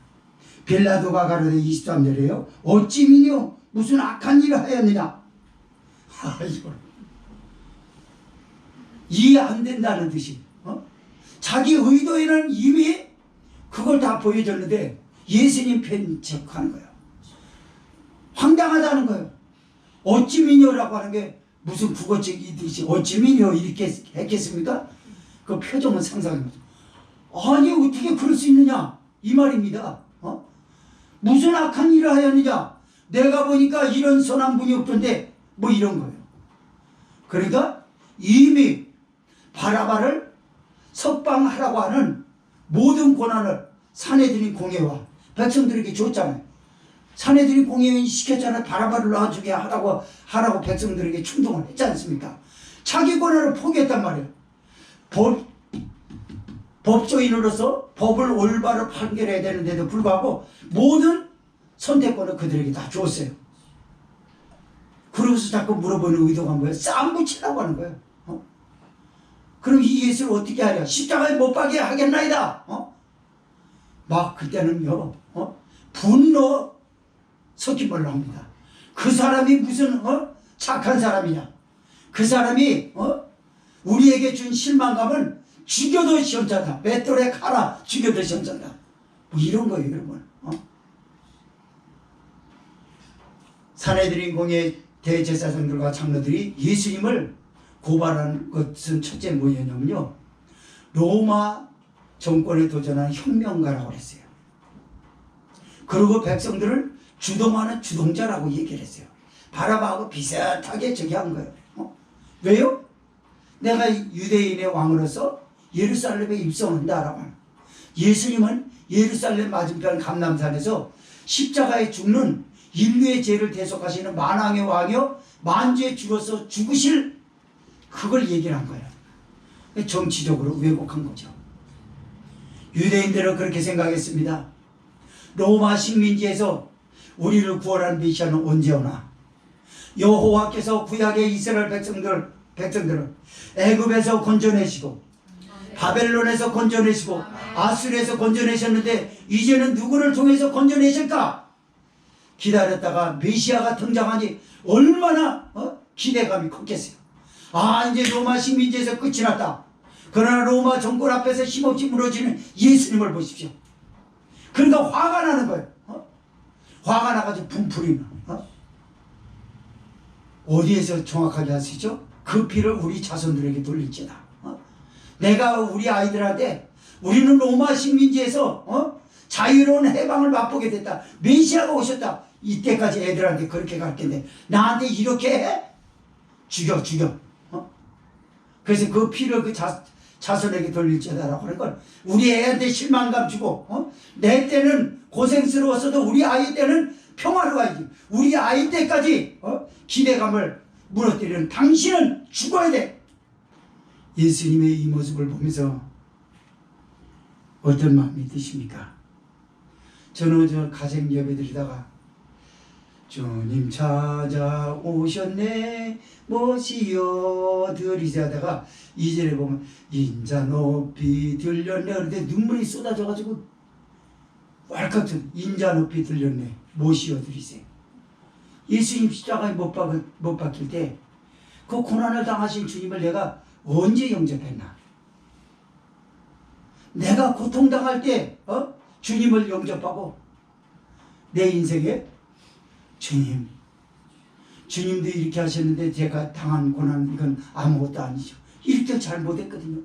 빌라도가 가로되 23절에요. 어찌 미뇨 무슨 악한 일을 하였느냐. 이거 이해 안 된다는 듯이 자기 의도에는 이미 그걸 다 보여줬는데 예수님 편 척하는 거예요. 황당하다는 거예요. 어찌 미뇨라고 하는 게 무슨 국어책이듯이 어찌 미뇨 이렇게 했겠습니까? 그 표정은 상상해보죠. 아니 어떻게 그럴 수 있느냐 이 말입니다. 무슨 악한 일을 하였느냐. 내가 보니까 이런 선한 분이 없던데 뭐 이런 거예요. 그러니까 이미 바라바를 석방하라고 하는 모든 권한을 사내들인 공회와 백성들에게 줬잖아요. 사내들인 공회의원이 시켰잖아요. 바라바를 놔주게 하라고 백성들에게 충동을 했지 않습니까? 자기 권한을 포기했단 말이에요. 법조인으로서 법을 올바로 판결해야 되는데도 불구하고 모든 선택권을 그들에게 다 줬어요. 그러고서 자꾸 물어보는 의도가 뭐예요? 싸움 붙이라고 하는 거예요. 그럼 이 예수를 어떻게 하랴? 십자가에 못 박게 하겠나이다. 막 그때는요 분노 섞인 말로 합니다. 그 사람이 무슨 착한 사람이냐. 그 사람이 우리에게 준 실망감은 죽여도 시험자다. 맷돌에 칼아 죽여도 시험자다. 뭐 이런 거예요 여러분. 사내들인 공의 대제사장들과 장로들이 예수님을 고발한 것은 첫째 뭐였냐면요. 로마 정권에 도전한 혁명가라고 했어요. 그리고 백성들을 주동하는 주동자라고 얘기를 했어요. 바라바하고 비슷하게 저기 한 거예요. 왜요? 내가 유대인의 왕으로서 예루살렘에 입성한다라고 하는. 예수님은 예루살렘 맞은편 감람산에서 십자가에 죽는 인류의 죄를 대속하시는 만왕의 왕이요 만주의 주로서 죽으실 그걸 얘기를 한 거예요. 정치적으로 왜곡한 거죠. 유대인들은 그렇게 생각했습니다. 로마 식민지에서 우리를 구원한 메시아는 언제 오나. 여호와께서 구약의 이스라엘 백성들을 애굽에서 건져내시고 바벨론에서 건져내시고 아수르에서 건져내셨는데 이제는 누구를 통해서 건져내실까? 기다렸다가 메시아가 등장하니 얼마나 기대감이 컸겠어요. 아, 이제 로마 식민지에서 끝이 났다. 그러나 로마 정권 앞에서 힘없이 무너지는 예수님을 보십시오. 그러니까 화가 나는 거예요. 화가 나가지고 분풀이 나. 어디에서 정확하게 하시죠? 그 피를 우리 자손들에게 돌릴지다. 내가 우리 아이들한테 우리는 로마 식민지에서 자유로운 해방을 맛보게 됐다. 메시아가 오셨다. 이때까지 애들한테 그렇게 가르쳤는데 나한테 이렇게 해? 죽여. 그래서 그 피를 그 자손에게 돌릴지다라고 하는 건 우리 애한테 실망감 주고 내 때는 고생스러웠어도 우리 아이 때는 평화로워야지. 우리 아이 때까지 기대감을 무너뜨리는 당신은 죽어야 돼. 예수님의 이 모습을 보면서 어떤 마음이 드십니까? 저는 저 가정 예배드리다가 주님 찾아오셨네 모시어 드리자다가 2절에 보면 인자 높이 들렸네 그런데 눈물이 쏟아져가지고 왈칵 인자 높이 들렸네 모시어 드리세요. 예수님 십자가에 못 박힐 때 그 고난을 당하신 주님을 내가 언제 영접했나? 내가 고통당할 때 주님을 영접하고 내 인생에 주님도 이렇게 하셨는데 제가 당한 고난 이건 아무것도 아니죠. 이렇게 잘못했거든요.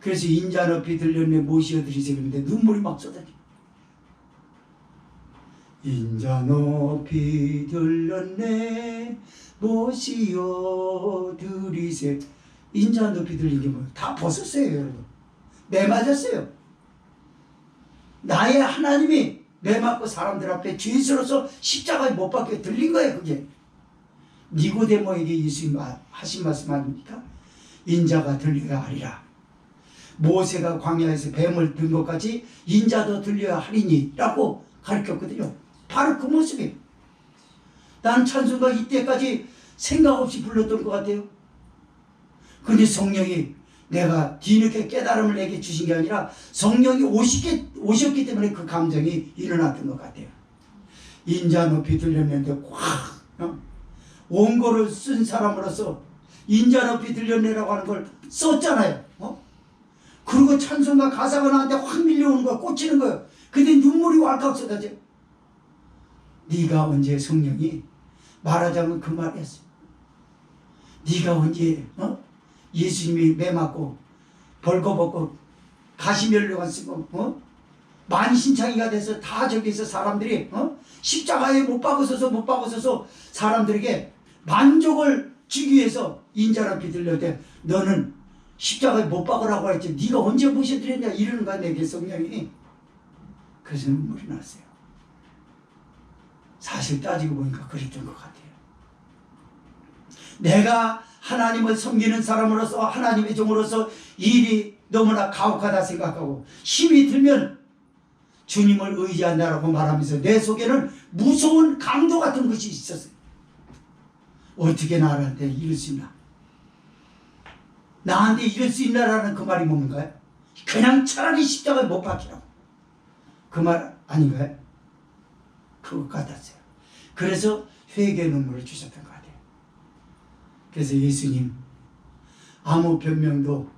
그래서 인자 높이 들렸네 모시어 드리세요 그런데 눈물이 막 쏟아져. 인자 높이 들렸네 모시어 드리세요. 인자 높이 들린 게 뭐예요? 다 벗었어요 여러분. 매맞았어요. 나의 하나님이 매맞고 사람들 앞에 죄인으로서 십자가에 못 박혀 들린 거예요. 그게 니고데모에게 예수님 하신 말씀 아닙니까? 인자가 들려야 하리라. 모세가 광야에서 뱀을 든 것까지 인자도 들려야 하리니 라고 가르쳤거든요. 바로 그 모습이에요. 난 찬송가 이때까지 생각 없이 불렀던 것 같아요. 근데 성령이 내가 뒤늦게 깨달음을 내게 주신 게 아니라 성령이 오셨기 때문에 그 감정이 일어났던 것 같아요. 인자 높이 들렸는데 확 원고를 쓴 사람으로서 인자 높이 들렸네라고 하는 걸 썼잖아요. 그리고 찬송가 가사가 나한테 확 밀려오는 거야. 꽂히는 거예요. 근데 눈물이 왈칵 쏟아져. 네가 언제 성령이 말하자면 그 말이었어. 네가 언제 예수님이 매맞고 벌거벗고 가시면류관 쓰고 만신창이가 돼서 다 저기서 사람들이 십자가에 못 박아서서 사람들에게 만족을 주기 위해서 인자를 비들릴 때 너는 십자가에 못 박으라고 했지 네가 언제 모셔드렸냐 이러는 거야 내게 성령이. 그래서 눈물이 났어요. 사실 따지고 보니까 그랬던 것 같아요. 내가 하나님을 섬기는 사람으로서 하나님의 종으로서 일이 너무나 가혹하다 생각하고 힘이 들면 주님을 의지한다라고 말하면서 내 속에는 무서운 강도 같은 것이 있었어요. 어떻게 나한테 이럴 수 있나? 나한테 이럴 수 있나라는 그 말이 뭔가요? 그냥 차라리 십자가에 못 박히라고. 그 말 아닌가요? 그것 같았어요. 그래서 회개의 눈물을 주셨던 것 같아요. 그래서 예수님 아무 변명도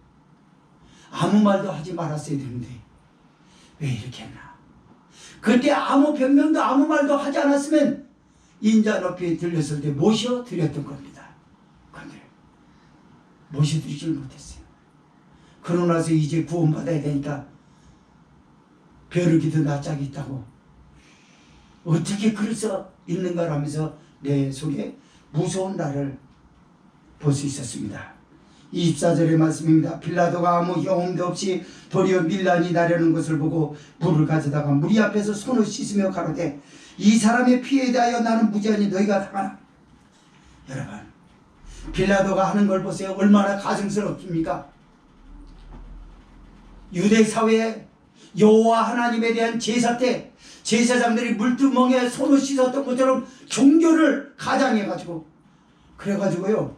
아무 말도 하지 말았어야 되는데 왜 이렇게 했나? 그때 아무 변명도 아무 말도 하지 않았으면 인자 높이 들렸을 때 모셔드렸던 겁니다. 그런데 모셔드리지 못했어요. 그러고 나서 이제 구원받아야 되니까 벼룩이도 낯짝이 있다고 어떻게 그럴 수 있는가 하면서 내 속에 무서운 나를 볼 수 있었습니다. 24절의 말씀입니다. 빌라도가 아무 경험도 없이 도리어 밀란이 나려는 것을 보고 물을 가져다가 무리 앞에서 손을 씻으며 가로되 이 사람의 피에 대하여 나는 무죄하니 너희가 당하라. 여러분 빌라도가 하는 걸 보세요. 얼마나 가증스럽습니까? 유대 사회에 여호와 하나님에 대한 제사 때 제사장들이 물두멍에 손을 씻었던 것처럼 종교를 가장해가지고 그래가지고요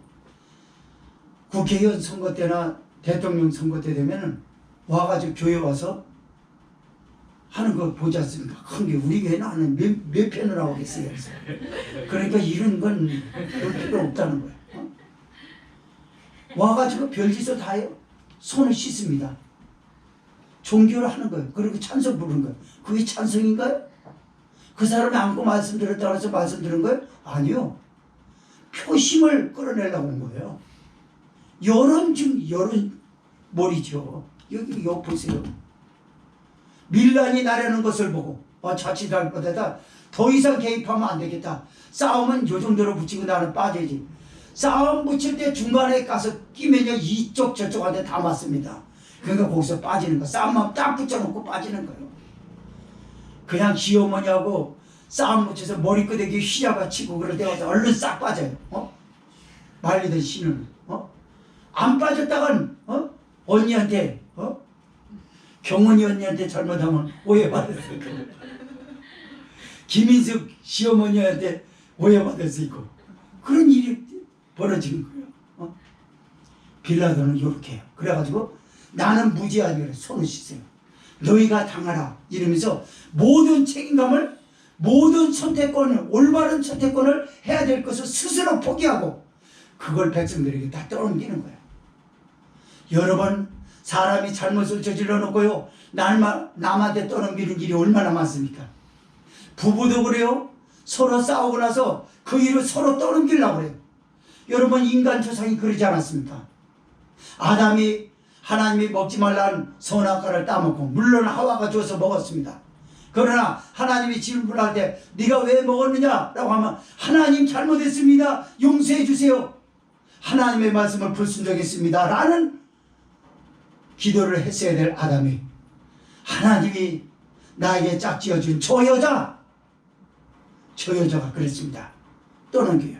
국회의원 선거 때나 대통령 선거 때 되면은 와가지고 교회 와서 하는 거 보지 않습니까? 큰 게 우리 교회는 하는 몇 편을 나오겠어요. 그러니까 이런 건 볼 필요 없다는 거예요. 와가지고 별짓을 다 해요. 손을 씻습니다. 종교를 하는 거예요. 그리고 찬송 부르는 거예요. 그게 찬송인가요? 그 사람이 안고 말씀 들었다고 해서 말씀 들은 거예요? 아니요. 표심을 끌어내려고 온 거예요. 여론 중 여론 머리죠. 여기 보세요. 밀란이 나려는 것을 보고 자칫할 것에다 더 이상 개입하면 안 되겠다. 싸움은 요 정도로 붙이고 나는 빠져야지. 싸움 붙일 때 중간에 가서 끼면요 이쪽 저쪽한테 다 맞습니다. 그러니까 거기서 빠지는 거. 싸움만 딱 붙여놓고 빠지는 거예요. 그냥 시어머니하고 싸움 붙여서 머리끄댕이 휘잡아 치고 그럴 때 와서 얼른 싹 빠져요. 말리던 신은 안 빠졌다간 언니한테 경원이 언니한테 잘못하면 오해받을 수 있고 김인숙 시어머니한테 오해받을 수 있고 그런 일이 벌어지는 거예요. 빌라도는 이렇게 해요. 그래가지고 나는 무지하게 손을 씻어요. 너희가 당하라 이러면서 모든 책임감을 모든 선택권을 올바른 선택권을 해야 될 것을 스스로 포기하고 그걸 백성들에게 다 떠넘기는 거예요. 여러분 사람이 잘못을 저질러 놓고요 남한테 떠넘기는 일이 얼마나 많습니까? 부부도 그래요. 서로 싸우고 나서 그 일을 서로 떠넘기려고 그래요. 여러분 인간 조상이 그러지 않았습니까? 아담이 하나님이 먹지 말라는 선악과를 따먹고 물론 하와가 줘서 먹었습니다. 그러나 하나님이 질문할 때 네가 왜 먹었느냐라고 하면 하나님 잘못했습니다. 용서해 주세요. 하나님의 말씀을 불순종했습니다. 라는 기도를 했어야 될 아담이 하나님이 나에게 짝지어준 저 여자가 그랬습니다. 떠넘겨요.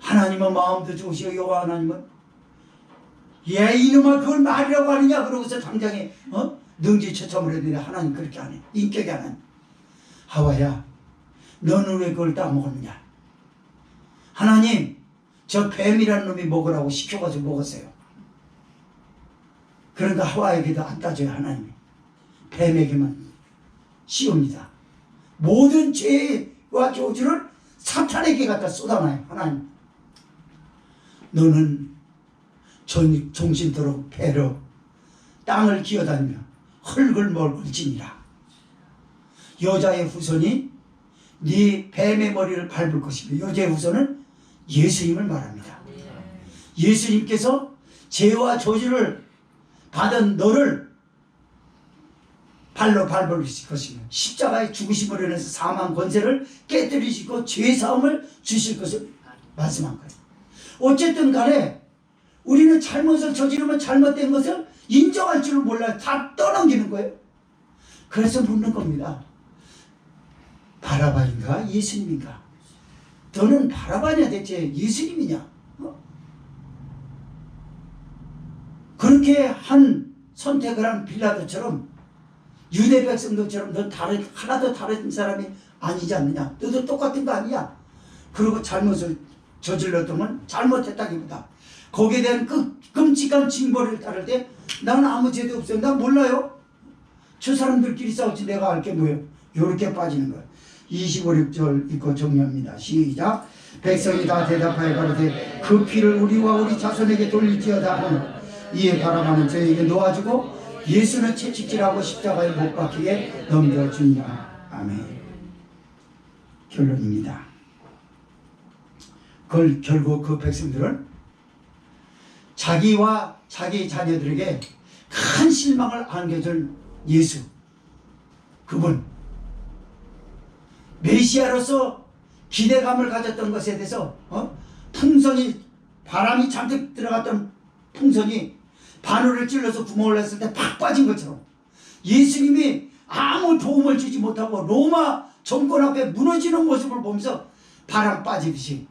하나님은 마음도 좋으시오. 여호와 하나님은 이놈아 그걸 말이라고 하느냐 그러고서 당장에 능지처참을 해야 되는데 하나님 그렇게 안 해. 인격이 안 해. 하와야 너는 왜 그걸 따먹었느냐. 하나님 저 뱀이라는 놈이 먹으라고 시켜가지고 먹었어요. 그러니까 하와에게도 안 따져요. 하나님이 뱀에게만 씌웁니다. 모든 죄와 저주를 사탄에게 갖다 쏟아놔요. 하나님 너는 종신토록 배로 땅을 기어다니며 헐글멀글 지니라. 여자의 후손이 네 뱀의 머리를 밟을 것이며 여자의 후손은 예수님을 말합니다. 예수님께서 죄와 저주를 받은 너를 발로 밟을 것이며 십자가에 죽으심으로 인해서 사망 권세를 깨뜨리시고 죄사함을 주실 것을 말씀한 거예요. 어쨌든 간에 우리는 잘못을 저지르면 잘못된 것을 인정할 줄을 몰라요. 다 떠넘기는 거예요. 그래서 묻는 겁니다. 바라바인가 예수님인가? 너는 바라바냐 대체 예수님이냐? 그렇게 한 선택을 한 빌라도처럼 유대 백성들처럼 넌 하나도 다른 사람이 아니지 않느냐? 너도 똑같은 거 아니야? 그리고 잘못을 저질렀던 잘못했다기보다 거기에 대한 그 끔찍한 징벌을 따를 때 나는 아무 죄도 없어요. 난 몰라요. 저 사람들끼리 싸우지 내가 알 게 뭐예요. 이렇게 빠지는 거예요. 25, 6절 읽고 정리합니다. 시작. 백성이 다 대답하여 가로되 그 피를 우리와 우리 자손에게 돌릴지어다 하며 이에 바라바는 저에게 놓아주고 예수는 채찍질하고 십자가에 못 박히게 넘겨주니라. 아멘. 결론입니다. 결국 그 백성들은 자기와 자기 자녀들에게 큰 실망을 안겨준 예수 그분 메시아로서 기대감을 가졌던 것에 대해서 풍선이 바람이 잔뜩 들어갔던 풍선이 바늘을 찔러서 구멍을 냈을 때 팍 빠진 것처럼 예수님이 아무 도움을 주지 못하고 로마 정권 앞에 무너지는 모습을 보면서 바람 빠지듯이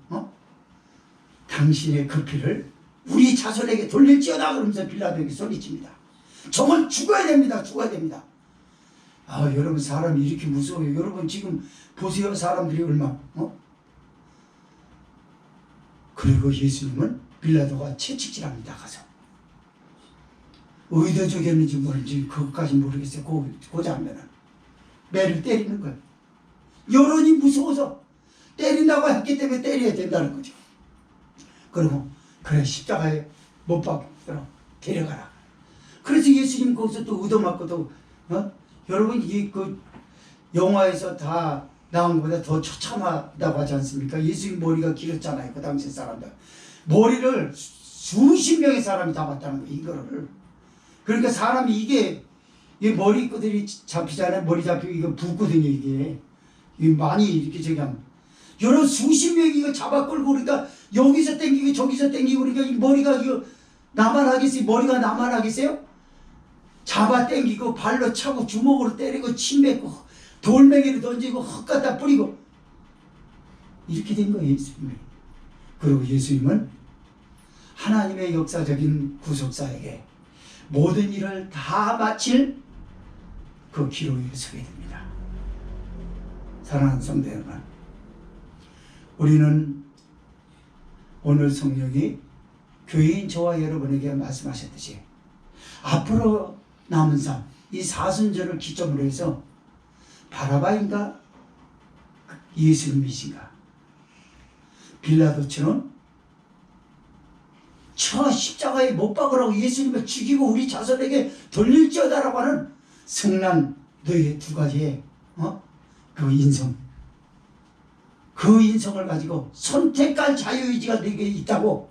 당신의 그 피를 우리 자손에게 돌릴지어다 그러면서 빌라도에게 소리칩니다. 저건 죽어야 됩니다. 죽어야 됩니다. 여러분 사람이 이렇게 무서워요. 여러분 지금 보세요. 사람들이 얼마나 그리고 예수님은 빌라도가 채찍질합니다. 가서 의도적이었는지 뭔지 그것까지 모르겠어요. 그 장면은. 매를 때리는 거예요. 여론이 무서워서 때린다고 했기 때문에 때려야 된다는 거죠. 그리고 그래 십자가에 못 박도록 데려가라. 그래서 예수님 거기서 또 의도맞고도 여러분 이게 그 영화에서 다 나온 것보다 더 처참하다고 하지 않습니까? 예수님 머리가 길었잖아요. 그 당시 사람들 머리를 수십 명의 사람이 잡았다는 거예요. 이거를. 그러니까 사람이 이게 머리끈들이 잡히잖아요. 머리 잡히고 이거 붓거든요. 이게 많이 이렇게 저기 하면 여러 수십 명이 이거 잡아 끌고 그러니까 여기서 당기고 저기서 당기고 그러니까 이 머리가 이거 나만 하겠어요? 머리가 나만 하겠어요? 잡아 당기고 발로 차고 주먹으로 때리고 침 뱉고 돌멩이를 던지고 흙 갖다 뿌리고 이렇게 된 거예요. 예수님이. 그리고 예수님은 하나님의 역사적인 구속사에게 모든 일을 다 마칠 그 기로에 서게 됩니다. 사랑하는 성도 여러분, 우리는 오늘 성령이 교회인 저와 여러분에게 말씀하셨듯이 앞으로 남은 삶, 이 사순절을 기점으로 해서 바라바인가 예수님이신가, 빌라도처럼 저 십자가에 못 박으라고 예수님을 죽이고 우리 자손에게 돌릴지어다라고 하는 성난 너희의 두 가지의 그 인성, 그 인성을 가지고 선택할 자유의지가 너에게 있다고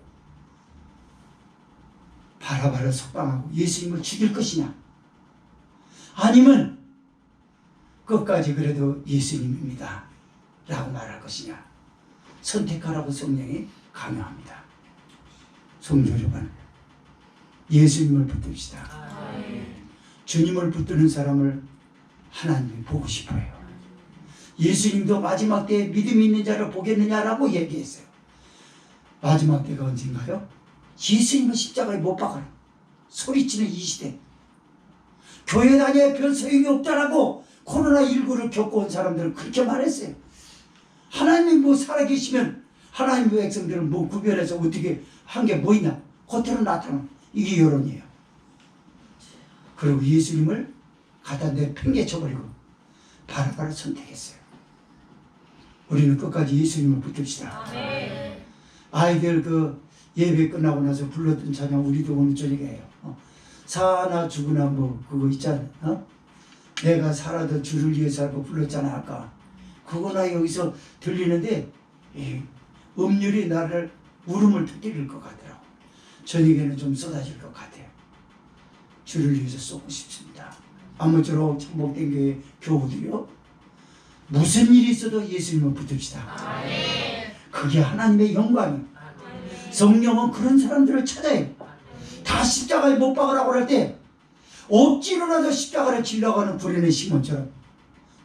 바라바를 석방하고 예수님을 죽일 것이냐, 아니면 끝까지 그래도 예수님입니다 라고 말할 것이냐, 선택하라고 성령이 강요합니다. 성도 여러분, 예수님을 붙듭시다. 주님을 붙드는 사람을 하나님이 보고 싶어요. 예수님도 마지막 때에 믿음 있는 자를 보겠느냐라고 얘기했어요. 마지막 때가 언젠가요? 예수님을 십자가에 못 박아라 소리치는 이 시대, 교회 다녀야 별 소용이 없다라고 코로나19를 겪어온 사람들은 그렇게 말했어요. 하나님이 뭐 살아계시면 하나님의 백성들은 뭐 구별해서 어떻게 한 게 뭐 있나, 겉으로 나타나는 이게 여론이에요. 그리고 예수님을 갖다 내팽개쳐버리고 바라바를 선택했어요. 우리는 끝까지 예수님을 붙듭시다. 아이들 그 예배 끝나고 나서 불렀던 찬양 우리도 오늘 저녁에 해요. 사나 죽으나 뭐 그거 있잖아. 내가 살아도 주를 위해 살고 불렀잖아 아까. 그거나 여기서 들리는데 음률이 나를 울음을 터뜨릴 것 같더라고. 저녁에는 좀 쏟아질 것 같아요. 주를 위해서 쏘고 싶습니다. 아무쪼록 참복된 교회 교우들이요, 무슨 일이 있어도 예수님을 붙듭시다. 그게 하나님의 영광이에요. 성령은 그런 사람들을 찾아요. 다 십자가에 못 박으라고 할 때 억지로라도 십자가를 지려고 하는 불의의 시몬처럼,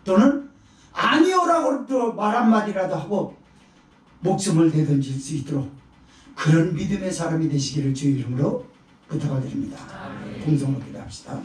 또는 아니오라고 말 한마디라도 하고 목숨을 내던질 수 있도록 그런 믿음의 사람이 되시기를 주의 이름으로 부탁을 드립니다. 공성으로 기도합시다.